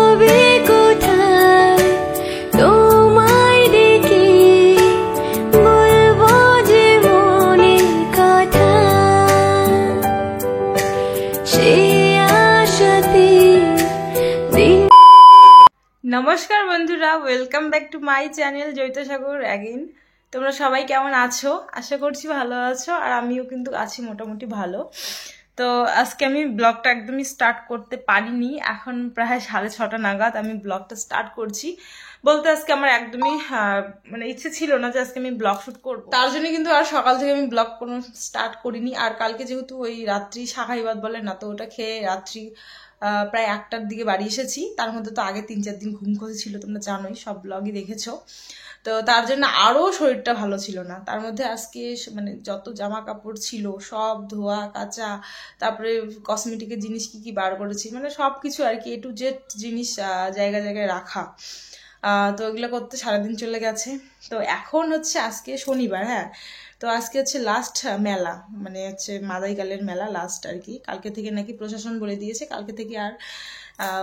হবে কোথায় তোমায় ডেকে বলবো যে মনের কথা সে আশাতে দিন। নমস্কার বন্ধুরা, welcome back to my channel জৈতসাগর অ্যাগেন। তোমরা সবাই কেমন আছো? আশা করছি ভালো আছো, আর আমিও কিন্তু আছি মোটামুটি ভালো। তো আজকে আমি ব্লগটা একদমই স্টার্ট করতে পারিনি, এখন প্রায় 6:30 নাগাদ আমি ব্লগটা স্টার্ট করছি। বলতে আজকে আমার একদমই মানে ইচ্ছে ছিল না যে আজকে আমি ব্লগ শুট করবো, তার জন্য কিন্তু আর সকাল থেকে আমি ব্লগ কোনো স্টার্ট করিনি। আর কালকে যেহেতু ওই রাত্রি শাখাই ভাত বলে না, তো ওটা খেয়ে রাত্রি প্রায় 1টার দিকে বাড়ি এসেছি। তার মধ্যে তো আগে 3-4 দিন ঘুম ক্ষতি ছিল, তোমরা জানোই, সব ব্লগই দেখেছো। তো তার জন্য আরও শরীরটা ভালো ছিল না। তার মধ্যে আজকে মানে যত জামা কাপড় ছিল সব ধোয়া কাচা, তারপরে কসমেটিকের জিনিস কি কি বার করেছি, মানে সব কিছু আর কি, A to Z জিনিস জায়গায় জায়গায় রাখা। তো এগুলো করতে সারাদিন চলে গেছে। তো এখন হচ্ছে আজকে শনিবার, হ্যাঁ, তো আজকে হচ্ছে লাস্ট মেলা, মানে হচ্ছে মাদাইকালের মেলা লাস্ট আর কি। কালকে থেকে নাকি প্রশাসন বলে দিয়েছে কালকে থেকে আর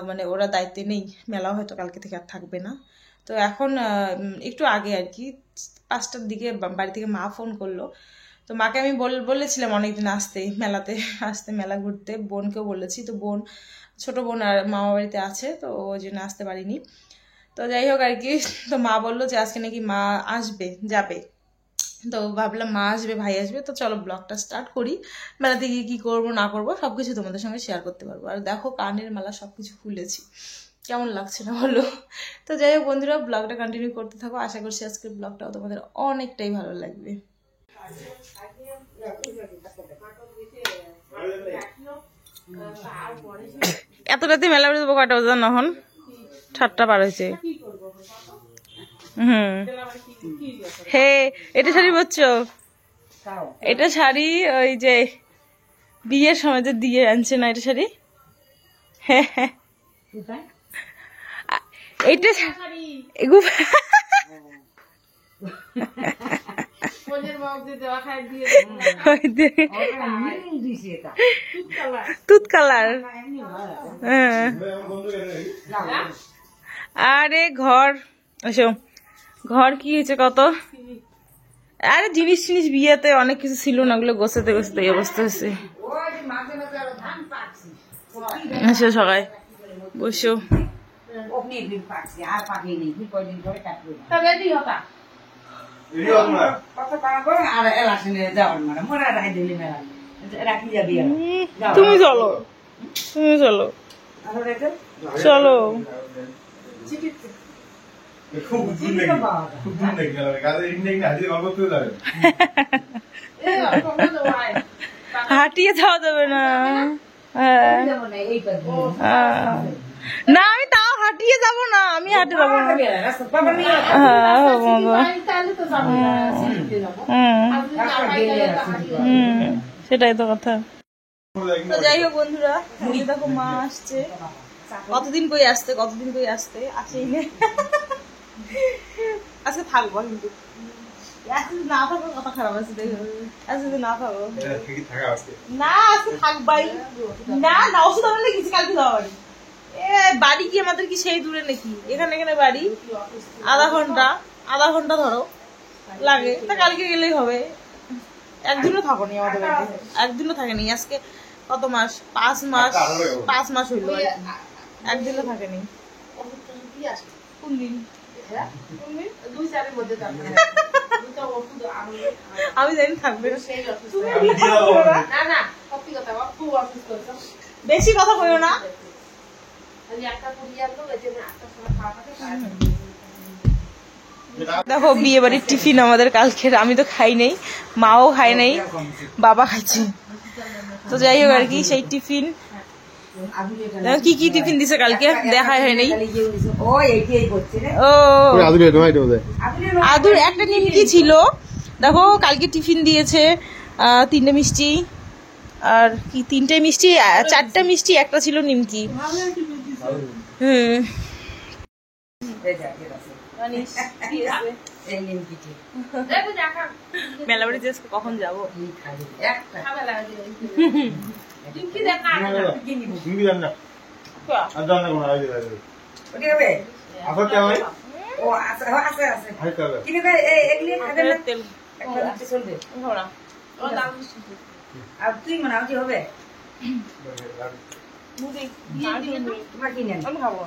মানে ওরা দায়িত্বে নেই, মেলা হয়তো কালকে থেকে আর থাকবে না। তো এখন একটু আগে আর কি 5টার দিকে বাড়ি থেকে মা ফোন করলো। তো মাকে আমি বলেছিলাম অনেকদিন মেলাতে আসতে, মেলা ঘুরতে। বোনকেও বলেছি, তো বোন, ছোট বোন আর মামা বাড়িতে আছে, তো ওই জন্য আসতে পারিনি। তো যাই হোক আর কি, তো মা বললো যে আজকে নাকি মা আসবে, যাবে। তো ভাবলাম মা আসবে, ভাই আসবে, তো চলো ব্লগটা স্টার্ট করি। মেলাতে গিয়ে কী করবো না করবো সবকিছু তোমাদের সঙ্গে শেয়ার করতে পারবো। আর দেখো কানের মালা সবকিছু খুলেছি, কেমন লাগছে না বলো? তো যাই হোক বন্ধুরা, ব্লগটা কন্টিনিউ করতে থাকো। আশা করছি আজকের ব্লগটাও তোমাদের অনেকটাই ভালো লাগবে। এত রাতে মেলা বেরোবো, কয়টা বাজে এখন? 7টা পার হয়েছে। হে, এটা শাড়ি পরছো? এটা শাড়ি ওই যে বিয়ের সময় যে দিয়ে আনছে না, এটা শাড়ি। হ্যাঁ হ্যাঁ, এইটা তুত কালার। আরে ঘর এসো, ঘর কি হয়েছে কত, আরে জিনিস বিয়েতে অনেক কিছু ছিল না, ওগুলো গোছাতে গোছাতে এই অবস্থা হয়েছে। এসো সবাই বসো। তুমি চলো, তুমি চলো, চলো। হাঁটিয়ে যাওয়া যাবে না, না আমি তাও হাঁটিয়ে যাবো না, আমি হাঁটে যাবো না। সেটাই তো কথা। যাই হোক বন্ধুরা, দেখো মা আসছে। কতদিন কই আসতে আসেই না। আজকে থাকবো কিন্তু, না থাকার কথা খারাপ আছে, আজকে না থাকবো না, আজকে থাকবাই না। না ওষুধ আনলে কিছু কালকে যাওয়া বাড়ি, বাড়ি কি আমাদের কি সেই দূরে নাকি? এখানে বাড়ি আধা ঘন্টা ধরো লাগে, তা কালকে গেলেই হবে। একদিনও থাকোনি আমাদের বাড়িতে, একদিনও থাকেনি। আজকে কত মাস? 5 মাস হইলো, একদিনও থাকেনি। কোন দিন? আমি জানি থাকবে, বেশি কথা বলো না। দেখো বিয়ে বাড়ির টিফিন আমাদের কালকের, আমি তো খাই নাই, মাও খাই নাই, বাবা খাইছে। তো যাই হোক আর কি, সেই টিফিন কি কি টিফিন দিছে কালকে দেখাই হয় নাই। ও আদুর একটা নিমকি ছিল, দেখো কালকে টিফিন দিয়েছে 3টে মিষ্টি, আর কি 3টে মিষ্টি, 4টে মিষ্টি, একটা ছিল নিমকি। মেলা বাড়ি কখন যাবো? ওটি হবে আবার কেমন ও আছে আছে আছে আর কবে কি নেবে এগুলি খাবে না তেল একটা দিতে চলবে ঘোড়া আর তুই মানে কি হবে মুড়ি তোমার কি নেন আমি খাবো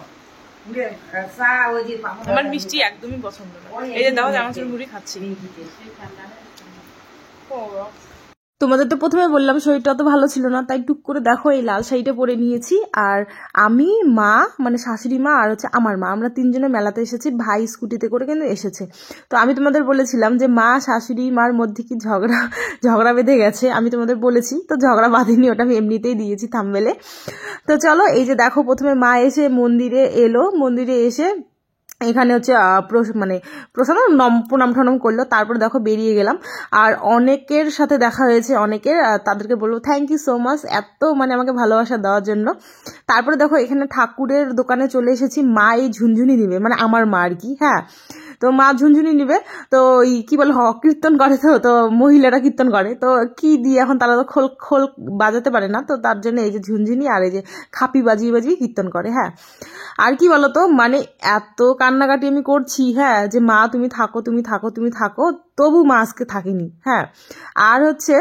চা ওই যে পাপড় আমার মিষ্টি একদমই পছন্দ না এই যে দাও চানাচুর মুড়ি খাচ্ছি তোমাদের তো প্রথমে বললাম শরীরটা অত ভালো ছিল না, তাই টুক করে দেখো এই লাল শাড়িটা পরে নিয়েছি। আর আমি, মা মানে শাশুড়ি মা আর হচ্ছে আমার মা, আমরা তিনজনে মেলাতে এসেছি। ভাই স্কুটিতে করে কিন্তু এসেছে। তো আমি তোমাদের বলেছিলাম যে মা শাশুড়ি মার মধ্যে কি ঝগড়া বেঁধে গেছে, আমি তোমাদের বলেছি। তো ঝগড়া বাঁধেনি, ওটা আমি এমনিতেই দিয়েছি থাম্বনেলে। তো চলো এই যে দেখো প্রথমে মা এসে মন্দিরে এলো, মন্দিরে এসে এখানে হচ্ছে মানে প্রসাদ প্রণাম ঠনাম করলো। তারপর দেখো বেরিয়ে গেলাম। আর অনেকের সাথে দেখা হয়েছে, অনেকের, তাদেরকে বলবো থ্যাংক ইউ সো মাচ এত মানে আমাকে ভালোবাসা দেওয়ার জন্য। তারপরে দেখো এখানে ঠাকুরের দোকানে চলে এসেছি। মা এই ঝুনঝুনি নিবে, মানে আমার মা আর কি। হ্যাঁ, তো মা ঝুনঝুনি নিবে। তো কি বলে কীর্তন করে, তো মহিলারা কীর্তন করে, তো কি দিয়ে এখন তারা তো খোল খোল বাজাতে পারে না, তো তার জন্য এই যে ঝুনঝুনি আর এই যে খাপি বাজিয়ে বাজিয়ে কীর্তন করে। হ্যাঁ, আর কি বলতো মানে এত কান্নাকাটি আমি করছি, হ্যাঁ, যে মা তুমি থাকো তুমি থাকো তুমি থাকো, তবু মা আজকে থাকেনি। হ্যাঁ, আর হচ্ছে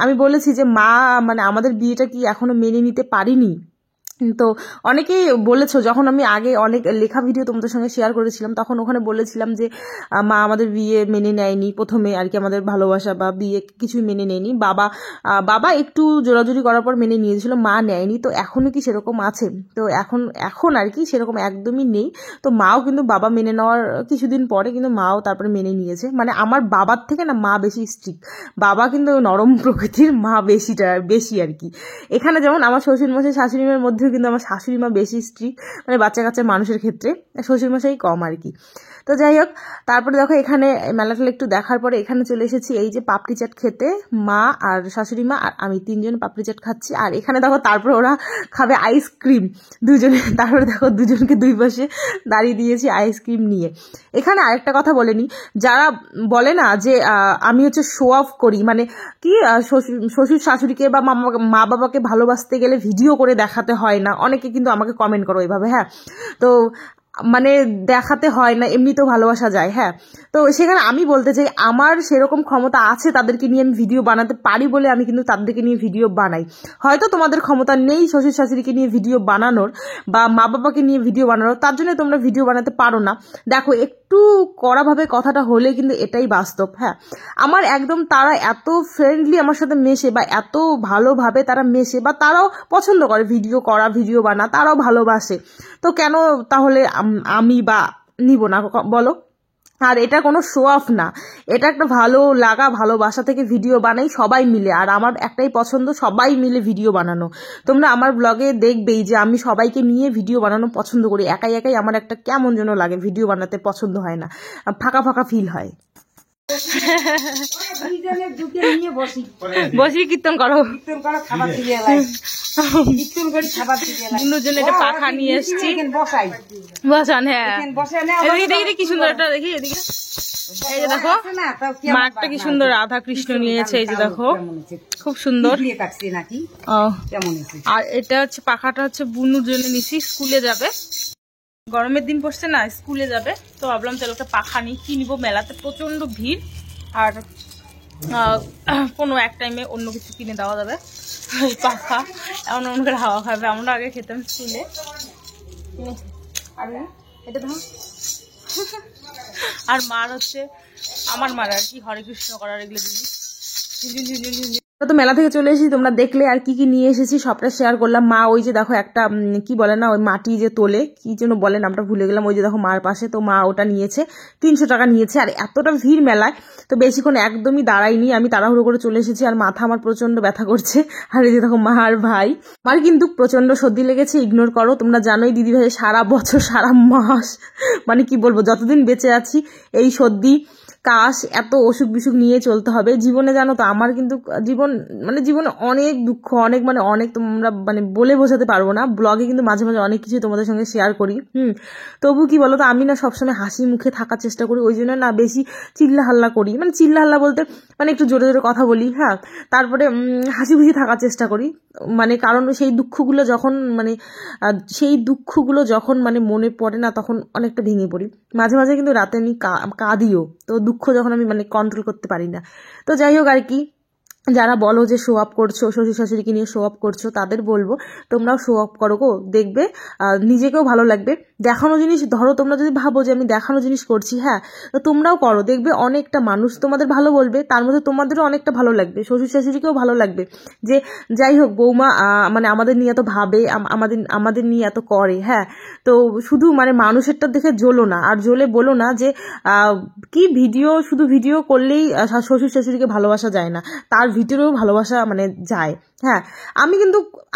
আমি বলেছি যে মা মানে আমাদের বিয়েটা কি এখনো মেনে নিতে পারিনি। তো অনেকেই বলেছো, যখন আমি আগে অনেক লেখা ভিডিও তোমাদের সঙ্গে শেয়ার করেছিলাম, তখন ওখানে বলেছিলাম যে মা আমাদের বিয়ে মেনে নেয়নি প্রথমে আর কি, আমাদের ভালোবাসা বা বিয়ে কিছুই মেনে নেয়নি। বাবা একটু জোরাজুরি করার পর মেনে নিয়েছিল, মা নেয়নি। তো এখনো কি সেরকম আছে? তো এখন আর কি সেরকম একদমই নেই। তো মাও কিন্তু বাবা মেনে নেওয়ার কিছুদিন পরে কিন্তু মাও তারপরে মেনে নিয়েছে। মানে আমার বাবার থেকে না মা বেশি স্ট্রিক্ট, বাবা কিন্তু নরম প্রকৃতির, মা বেশি আর কি। এখানে যেমন আমার শ্বশুরমশাই শাশুড়িমার মধ্যে কিন্তু আমার শাশুড়ি মা বেশি স্ট্রিক্ট, মানে বাচ্চা কাচ্চা মানুষের ক্ষেত্রে, শ্বশুরমশাই কম আর কি। তো যাই হোক, তারপরে দেখো এখানে মেলাটা একটু দেখার পরে এখানে চলে এসেছি এই যে পাপড়ি চাট খেতে। মা আর শাশুড়ি মা আর আমি তিনজন পাপড়ি চাট খাচ্ছি। আর এখানে দেখো তারপরে ওরা খাবে আইসক্রিম দুজনে। তারপরে দেখো দুজনকে দুই পাশে দাঁড়িয়ে দিয়েছি আইসক্রিম নিয়ে। এখানে আরেকটা কথা বলেনি, যারা বলে না যে আমি হচ্ছে শো অফ করি, মানে কি শ্বশুর শাশুড়িকে বা মা বাবাকে ভালোবাসতে গেলে ভিডিও করে দেখাতে হয় না, অনেকে কিন্তু আমাকে কমেন্ট করো এইভাবে। হ্যাঁ, তো মানে দেখাতে হয় না, এমনিতেও ভালোবাসা যায়। হ্যাঁ, তো সেখানে আমি বলতে চাই আমার সেরকম ক্ষমতা আছে, তাদেরকে নিয়ে আমি ভিডিও বানাতে পারি বলে আমি কিন্তু তাদেরকে নিয়ে ভিডিও বানাই। হয়তো তোমাদের ক্ষমতা নেই শ্বশুর শাশুড়িকে নিয়ে ভিডিও বানানোর বা মা বাবাকে নিয়ে ভিডিও বানানোর, তার জন্য তোমরা ভিডিও বানাতে পারো না। দেখো একটু কড়াভাবে কথাটা হলে কিন্তু এটাই বাস্তব। হ্যাঁ, আমার একদম তারা এত ফ্রেন্ডলি আমার সাথে মেশে বা এত ভালোভাবে তারা মেশে, বা তারাও পছন্দ করে ভিডিও করা, ভিডিও বানা, তারাও ভালোবাসে। তো কেন তাহলে আমি বা নিব না বলো? আর এটা কোনো শো অফ না, এটা একটা ভালো লাগা ভালোবাসা থেকে ভিডিও বানাই সবাই মিলে। আর আমার একটাই পছন্দ, সবাই মিলে ভিডিও বানানো। তোমরা আমার ব্লগে দেখবেই যে আমি সবাইকে নিয়ে ভিডিও বানানো পছন্দ করি। একাই একাই আমার একটা কেমন যেন লাগে, ভিডিও বানাতে পছন্দ হয় না, ফাঁকা ফাঁকা ফিল হয়। বসি কীর্তন করো, খাবার দিয়ে কীর্তন করে খাবার দিয়ে দুজন এটা পাখা নিয়ে এসছি বসান। হ্যাঁ, দেখি কি সুন্দর একটা, দেখি এদিকে এই যে দেখো মাঠটা কি সুন্দর, রাধা কৃষ্ণ নিয়েছে, এই যে দেখো খুব সুন্দর। আর এটা হচ্ছে পাখাটা হচ্ছে বুনুর জন্য নিছি, স্কুলে যাবে, গরমের দিন পড়ছে না, স্কুলে যাবে। তো ভাবলাম চলো একটা পাখা নিই। কি নিবো, মেলাতে প্রচন্ড ভিড়, আর কোনো এক টাইমে অন্য কিছু কিনে দেওয়া যাবে। এই পাখা এমন এমন করে হাওয়া খাবে, আমরা আগে খেতাম স্কুলে। আর এটা দেখো, আর মার হচ্ছে আমার মার আর কি হরে কৃষ্ণ করার এগুলো জিনিস। তো মেলা থেকে চলে এসেছি, তোমরা দেখলে আর কি কি নিয়ে এসেছি সবটা শেয়ার করলাম। মা ওই যে দেখো একটা কি বলে না, ওই মাটি যে তোলে, কি যেন বলে নামটা ভুলে গেলাম, ওই যে দেখো মার পাশে, তো মা ওটা নিয়েছে, 300 টাকা নিয়েছে। আর এতটা ভিড় মেলায়, তো বেশিক্ষণ একদমই দাঁড়াইনি, আমি তাড়াহুড়ো করে চলে এসেছি। আর মাথা আমার প্রচন্ড ব্যথা করছে। আর এই যে দেখো মা আর ভাই, আমার কিন্তু প্রচন্ড সর্দি লেগেছে, ইগনোর করো, তোমরা জানোই দিদি ভাই সারা বছর সারা মাস মানে কি বলবো, যতদিন বেঁচে আছি এই সর্দি কাশ এত অসুখ বিসুখ নিয়ে চলতে হবে জীবনে। জানো তো আমার কিন্তু জীবনে অনেক দুঃখ, অনেক অনেক তোমরা বলে বোঝাতে পারবো না। ব্লগে কিন্তু মাঝে মাঝে অনেক কিছু তোমাদের সঙ্গে শেয়ার করি। তবু কি বলো তো, আমি না সবসময় হাসি মুখে থাকার চেষ্টা করি, ওই জন্য না বেশি চিল্লা হাল্লা করি। চিল্লা হাল্লা বলতে একটু জোরে জোরে কথা বলি, হ্যাঁ, তারপরে হাসি খুশি থাকার চেষ্টা করি। কারণ সেই দুঃখগুলো যখন মনে পড়ে না, তখন অনেকটা ভেঙে পড়ি। মাঝে মাঝে কিন্তু রাতে আমি কাঁদিও। তো দুঃখ যখন আমি কন্ট্রোল করতে পারি না। তো যাই হোক আর কি, যারা বলো যে শো আপ করছো, শ্বশুর শাশুড়িকে নিয়ে শো আপ করছো, তাদের বলবো তোমরাও শো আপ করো গো, দেখবে নিজেকেও ভালো লাগবে। দেখানো জিনিস, ধরো তোমরা যদি ভাবো যে আমি দেখানো জিনিস করছি, হ্যাঁ, তো তোমরাও করো, দেখবে অনেকটা মানুষ তোমাদের ভালো বলবে, তার মধ্যে তোমাদেরও অনেকটা ভালো লাগবে, শ্বশুর শাশুড়িকেও ভালো লাগবে যে যাই হোক বৌমা আমাদের নিয়ে এত ভাবে, আমাদের নিয়ে এত করে। হ্যাঁ, তো শুধু মানুষেরটা দেখে জ্বলো না, আর জ্বলে বলো না যে কি শুধু ভিডিও করলেই শ্বশুর শাশুড়িকে ভালোবাসা যায় না, তার ভিতরেও ভালোবাসা যায়। হ্যাঁ,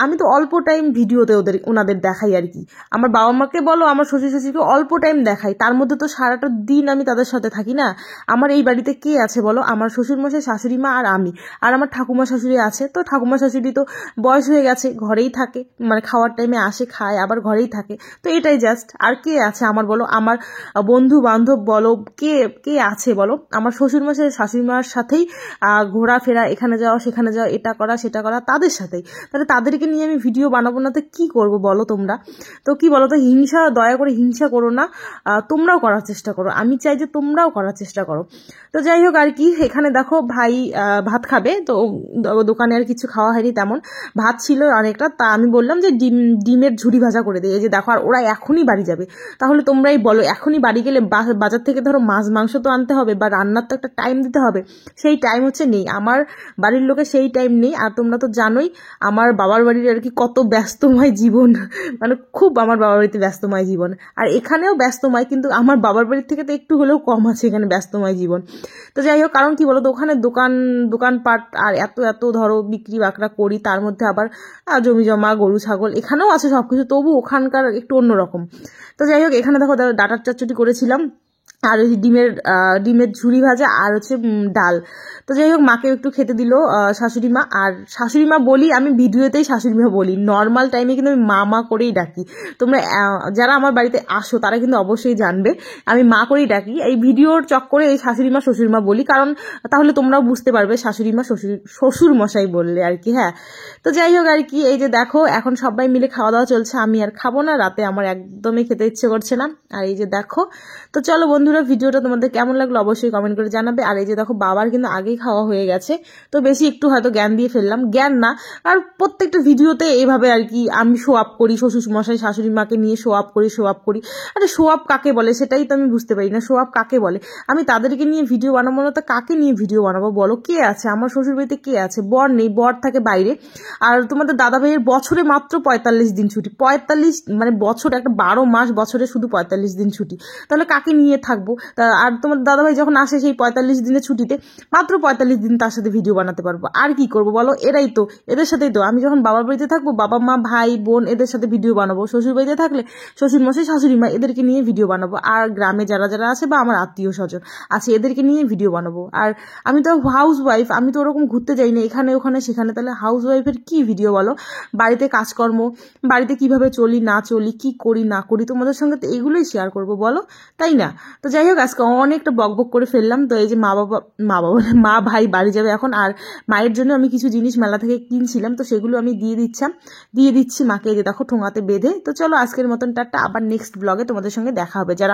আমি তো অল্প টাইম ভিডিওতে ওনাদের দেখাই আর কি। আমার বাবা মাকে বলো, আমার শ্বশুর শাশুড়িকে অল্প টাইম দেখাই, তার মধ্যে তো সারাটা দিন আমি তাদের সাথে থাকি না। আমার এই বাড়িতে কে আছে বলো? আমার শ্বশুরমশাই, শাশুড়ি মা আর আমি, আর আমার ঠাকুমা শাশুড়ি আছে। তো ঠাকুমা শাশুড়ি তো বয়স হয়ে গেছে, ঘরেই থাকে, খাওয়ার টাইমে আসে, খায়, আবার ঘরেই থাকে। তো এটাই জাস্ট। আর কে আছে আমার বলো? আমার বন্ধু বান্ধব বলো, কে আছে বলো? আমার শ্বশুরমশাই শাশুড়ি মার সাথেই ঘোরাফেরা, এখানে যাওয়া সেখানে যাওয়া, এটা করা সেটা করা, তাদের সাথেই। তাহলে তাদেরকে নিয়ে আমি ভিডিও বানাবো না তো কি করবো বলো তোমরা? তো কি বলো তো, দয়া করে হিংসা করো না, তোমরাও করার চেষ্টা করো। আমি চাই যে তোমরাও করার চেষ্টা করো। তো যাই হোক আর কি, এখানে দেখো ভাই ভাত খাবে, তো দোকানে আর কিছু খাওয়া হয়নি তেমন, ভাত ছিল অনেকটা। তা আমি বললাম যে ডিমের ঝুড়ি ভাজা করে দিই। এই যে দেখো, আর ওরা এখনই বাড়ি যাবে। তাহলে তোমরাই বলো, এখনই বাড়ি গেলে বাজার থেকে ধরো মাছ মাংস তো আনতে হবে, বা রান্নার তো একটা টাইম দিতে হবে, সেই টাইম হচ্ছে নেই আমার বাড়ির লোকের, সেই টাইম নেই। আর তোমরা তো জানোই আমার বাবার বাড়ির আর কি কত ব্যস্তময় জীবন, খুব আমার বাবার বাড়িতে ব্যস্তময় জীবন, আর এখানেও ব্যস্তময়, কিন্তু আমার বাবার বাড়ির থেকে তো একটু হলেও কম আছে এখানে ব্যস্তময় জীবন। তো যাই হোক, কারণ কি বলো তো, ওখানে দোকানপাট আর এত ধরো বিক্রি বাকরা করি, তার মধ্যে আবার জমি জমা, গরু ছাগল, এখানেও আছে সবকিছু, তবু ওখানকার একটু অন্যরকম। তো যাই হোক, এখানে দেখো ডাটার চচ্চড়ি করেছিলাম, আর ওই ডিমের ঝুড়ি ভাজা, আর হচ্ছে ডাল। তো যাই হোক, মাকে একটু খেতে দিল শাশুড়ি মা। আর শাশুড়ি মা বলি আমি, ভিডিওতেই শাশুড়ি মা বলি, নর্মাল টাইমে কিন্তু আমি মা করেই ডাকি। তোমরা যারা আমার বাড়িতে আসো তারা কিন্তু অবশ্যই জানবে আমি মা করেই ডাকি। এই ভিডিওর চক্করে এই শাশুড়ি মা শ্বশুর মা বলি, কারণ তাহলে তোমরাও বুঝতে পারবে শাশুড়ি মা শ্বশুর মশাই বললে আর কি। হ্যাঁ, তো যাই হোক আর কি, এই যে দেখো এখন সবাই মিলে খাওয়া দাওয়া চলছে। আমি আর খাবো না, রাতে আমার একদমই খেতে ইচ্ছে করছে না। আর এই যে দেখো, তো চলো বন্ধুরা, ভিডিওটা তোমাদের কেমন লাগলো অবশ্যই কমেন্ট করে জানাবে। আর এই যে দেখো, বাবার কিন্তু আগেই খাওয়া হয়ে গেছে, তো বেশি একটু হয়তো জ্ঞান দিয়ে ফেললাম, জ্ঞান না, আর প্রত্যেকটা ভিডিওতে এইভাবে আর কি আমি শো আপ করি, শ্বশুর মশাই শাশুড়ি মাকে নিয়ে শো আপ করি। আরে শো আপ কাকে বলে সেটাই তো আমি বুঝতে পারি না, শো আপ কাকে বলে? আমি তাদেরকে নিয়ে ভিডিও বানাবো না তো কাকে নিয়ে ভিডিও বানাবো বলো? কে আছে আমার শ্বশুর বাড়িতে? কে আছে? বর নেই, বর থাকে বাইরে। আর তোমাদের দাদা ভাইয়ের বছরে মাত্র 45 দিন ছুটি, 45 বছর, একটা 12 মাস বছরে শুধু 45 দিন ছুটি, তাহলে কাকে নিয়ে থাকবো? আর তোমার দাদাভাই যখন আসে সেই 45 দিনের ছুটিতে, মাত্র 45 দিন তার সাথে ভিডিও বানাতে পারবো। আর কি করবো বলো? এদের সাথেই তো আমি যখন বাবার বাড়িতে থাকবো, বাবা মা ভাই বোন এদের সাথে ভিডিও বানাবো, শ্বশুর বাড়িতে থাকলে শ্বশুর মশাই শাশুড়ি মা এদেরকে নিয়ে ভিডিও বানাবো, আর গ্রামে যারা আছে বা আমার আত্মীয় স্বজন আছে এদেরকে নিয়ে ভিডিও বানাবো। আর আমি তো হাউস ওয়াইফ, আমি তো ওরকম ঘুরতে যাই না এখানে ওখানে সেখানে, তাহলে হাউস ওয়াইফের কি ভিডিও বলো? বাড়িতে কাজকর্ম, বাড়িতে কিভাবে চলি না চলি, কি করি না করি, তোমাদের সঙ্গে তো এগুলোই শেয়ার করবো বলো, তাই না? তো যাই হোক, আজকে অনেকটা বকবক করে ফেললাম। তো এই যে মা ভাই বাড়ি যাবে এখন, আর মায়ের জন্য আমি কিছু জিনিস মেলা থেকে কিনছিলাম, তো সেগুলো আমি দিয়ে দিচ্ছি মাকে। এই যে দেখো ঠোঙাতে বেঁধে। তো চলো আজকের মতন টাটা, আবার নেক্সট ব্লগে তোমাদের সঙ্গে দেখা হবে। যারা